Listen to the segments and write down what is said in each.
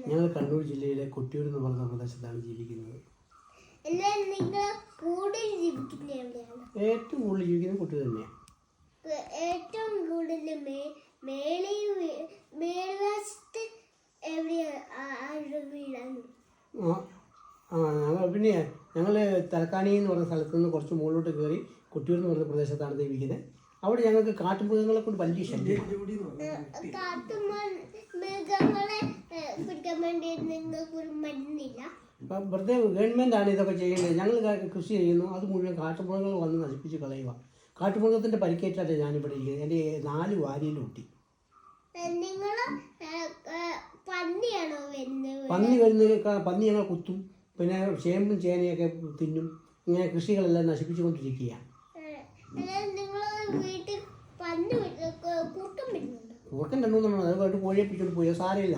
ഞങ്ങൾ കണ്ണൂർ ജില്ലയിലെ കൊട്ടിയൂർ എന്ന് പറഞ്ഞ പ്രദേശത്താണ് ജീവിക്കുന്നത്. ഏറ്റവും കൂടുതൽ ജീവിക്കുന്നത് കൊട്ടിയൂർ തന്നെയാണ്. ഏറ്റവും കൂടുതൽ പിന്നെ ഞങ്ങൾ തലക്കാണി എന്ന് പറഞ്ഞ സ്ഥലത്ത് നിന്ന് കുറച്ച് മുകളിലോട്ട് കയറി കൊട്ടിയൂർ എന്ന് പറഞ്ഞ പ്രദേശത്താണ് ജീവിക്കുന്നത്. അവിടെ ഞങ്ങൾക്ക് കാട്ടുമൃഗങ്ങളെ കൊണ്ട് വലിയ ശല്യം. വെറുതെ ഗവൺമെൻറ്റാണ് ഇതൊക്കെ ചെയ്യേണ്ടത്. ഞങ്ങൾ കൃഷി ചെയ്യുന്നു, അത് മുഴുവൻ കാട്ടുമൃഗങ്ങൾ വന്ന് നശിപ്പിച്ച് കളയുക. കാട്ടുമൃഗത്തിൻ്റെ പരിക്കേറ്റാണ് ഞാനിവിടെ ഇരിക്കുന്നത്. എൻ്റെ 4 വാരിയിൽ ഊട്ടി. പന്നി ഞങ്ങൾ കുത്തും, പിന്നെ ചേമ്പും ചേനയൊക്കെ തിന്നും. ഇങ്ങനെ കൃഷികളെല്ലാം നശിപ്പിച്ചുകൊണ്ടിരിക്കുകയാണ്. കൂർക്കൻ 2-3 അത് വേണ്ടി കോഴിയെ പിടിച്ചോണ്ട് പോയി, സാരമില്ല.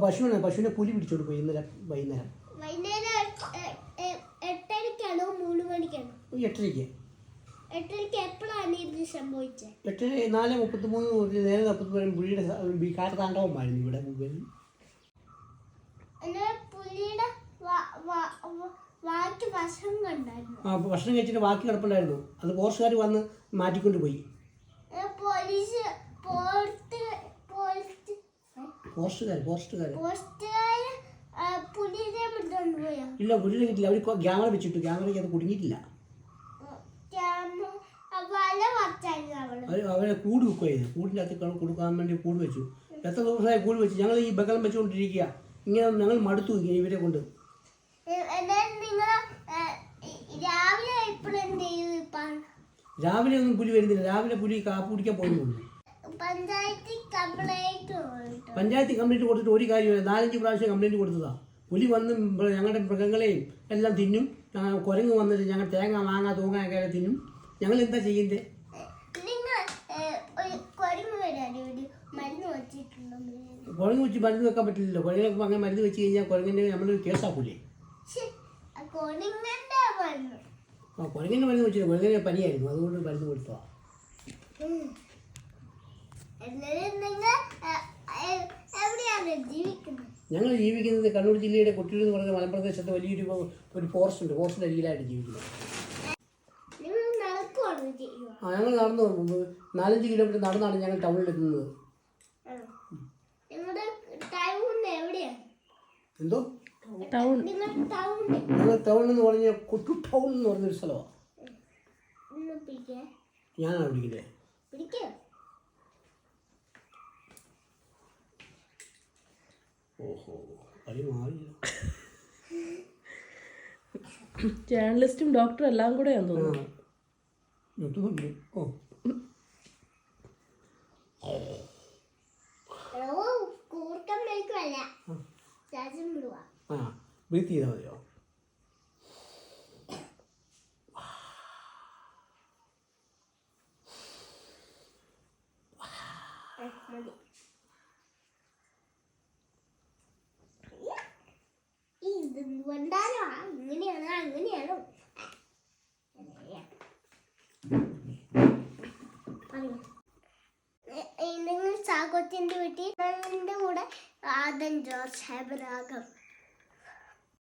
പശുവിനെ പുലി പിടിച്ചോണ്ട് പോയി ഇന്നലെ വൈകുന്നേരം. 8:30. 4:33 നേരെ 40 പുലിയുടെ കാട്ടുതാണ്ഡവമായിരുന്നു ഇവിടെ മുകളിൽ. ഭക്ഷണം കഴിച്ചിട്ട് ബാക്കി കിടപ്പുണ്ടായിരുന്നു. അത് പോർച്ചുകാർ വന്ന് മാറ്റിക്കൊണ്ട് പോയി. ഇല്ല, പുലിനെ കിട്ടില്ല. അവർ ക്യാമറ വെച്ചിട്ടു. ക്യാമറയ്ക്ക് അത് കുടുങ്ങിയിട്ടില്ല. അവരെ കൂട് വെക്കുകയായിരുന്നു. കൂടിൻ്റെ അകത്ത് കൊടുക്കാൻ വേണ്ടി കൂട് വെച്ചു. എത്ര ദിവസമായി കൂട് വെച്ചു. ഞങ്ങൾ ഈ ബഹളം വെച്ചുകൊണ്ടിരിക്കുക. ഇങ്ങനെ ഞങ്ങൾ മടുത്തു ഇവരെ കൊണ്ട്. രാവിലെ ഒന്നും പുലി വരുന്നില്ല. രാവിലെ പുലി കാപ്പി കുടിക്കാൻ പോകുന്നുള്ളൂ. പഞ്ചായത്ത് കംപ്ലൈൻറ്റ് കൊടുത്തിട്ട് ഒരു കാര്യമില്ല. 4-5 പ്രാവശ്യം കംപ്ലൈൻറ്റ് കൊടുത്തതാണ്. പുലി വന്ന് ഞങ്ങളുടെ മൃഗങ്ങളെയും എല്ലാം തിന്നും. കുരങ്ങ് വന്നിട്ട് ഞങ്ങൾ തേങ്ങ മാങ്ങ തൂങ്ങയൊക്കെ തിന്നും. ഞങ്ങൾ എന്താ ചെയ്യേണ്ടത്? കുരങ്ങ് വെച്ച് മരുന്ന് വെക്കാൻ പറ്റില്ലല്ലോ. കുരങ്ങ് അങ്ങനെ മരുന്ന് വെച്ച് കഴിഞ്ഞാൽ കുരങ്ങിൻ്റെ നമ്മൾ കേസാക്കൂലേ? കുരങ്ങിൻ്റെ മരുന്ന് വെച്ചില്ല. കുരങ്ങിന് പനിയായിരുന്നു, അതുകൊണ്ട് മരുന്ന് കൊടുത്തതാണ്. ഞങ്ങൾ ജീവിക്കുന്നത് കണ്ണൂർ ജില്ലയുടെ കൊട്ടിയൂർ എന്ന് പറയുന്ന മലമ്പ്രദേശത്തെ വലിയൊരു ഫോറസ്റ്റ് ഉണ്ട്. ഫോറസ്റ്റിൻ്റെ അരികിലായിട്ട് ജീവിക്കുന്നത്. ഞങ്ങൾ നടന്നു 4-5 കിലോമീറ്റർ നടന്നാണ് ഞങ്ങൾ ടൗണിൽ എത്തുന്നത്. എന്തോ ഞങ്ങൾ ടൗൺ എന്ന് പറഞ്ഞ കൊട്ടൂർ ടൗൺ എന്ന് പറഞ്ഞൊരു സ്ഥലമാണ്. ഞാനാണ് പിടിക്കുന്നത്. ഓഹോ, കളി മാറില്ല. ജേർണലിസ്റ്റും ഡോക്ടറും എല്ലാം കൂടെയാന്ന് തോന്നുന്നു. ബ്രീത്ത് ചെയ്താൽ മതിയോ? അങ്ങനെയാണോ? നിങ്ങൾ ചാക്കോച്ചൻ്റെ വീട്ടിൽ കൂടെ ആദം ജോർജ് ഹെബരാഗം